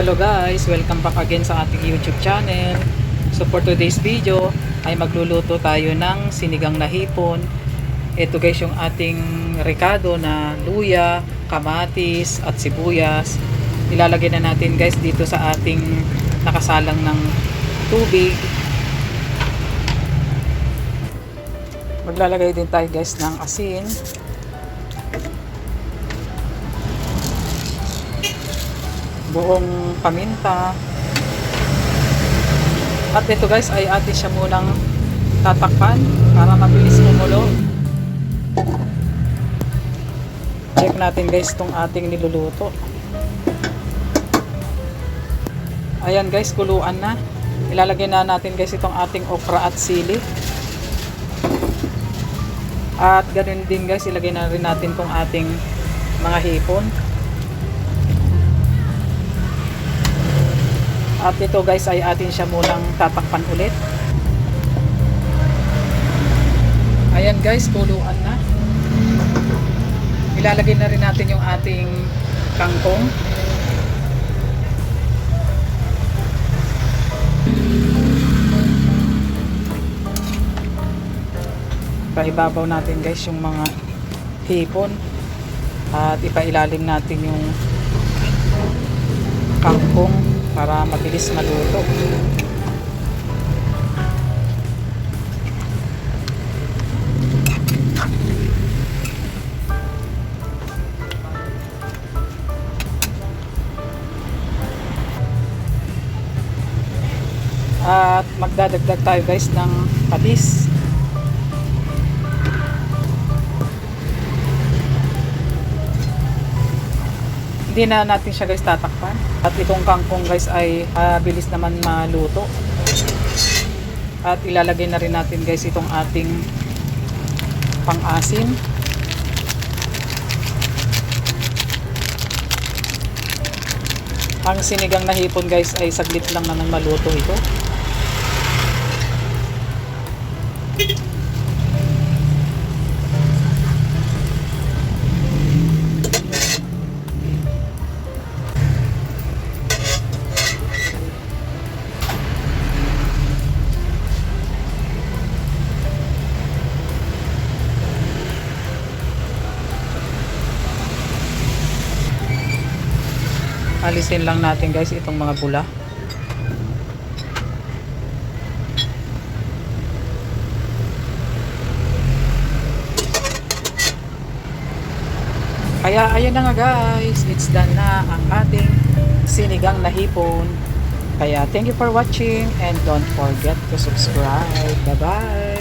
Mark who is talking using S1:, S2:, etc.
S1: Hello guys, welcome back again sa ating YouTube channel. So for today's video ay magluluto tayo ng sinigang na hipon. Ito guys yung ating rekado na luya, kamatis at sibuyas. Ilalagay na natin guys dito sa ating nakasalang ng tubig. Maglalagay din tayo guys ng asin. Buong paminta. At ito guys ay atin siya munang tatakpan para mabilis kumulo. Check natin guys itong ating niluluto. Ayan guys, kuluan na. Ilalagay na natin guys itong ating okra at sili. At ganun din guys, ilagay na rin natin itong ating mga hipon. At ito guys ay atin siya munang tatakpan ulit. Ayan guys, kuluan na. Ilalagay na rin natin yung ating kangkong. Paibabaw natin guys yung mga hipon. At ipailalim natin yung kangkong para mabilis maluto. At magdadagdag tayo guys ng patis. Hindi na natin siya guys tatakpan. At itong kangkong guys ay bilis naman maluto. At ilalagay na rin natin guys itong ating pang-asim. Ang sinigang na hipon guys ay saglit lang naman maluto ito. Alisin lang natin guys itong mga bula. Kaya ayan na nga guys, it's done na ang ating sinigang na hipon. Kaya thank you for watching and don't forget to subscribe. Bye bye.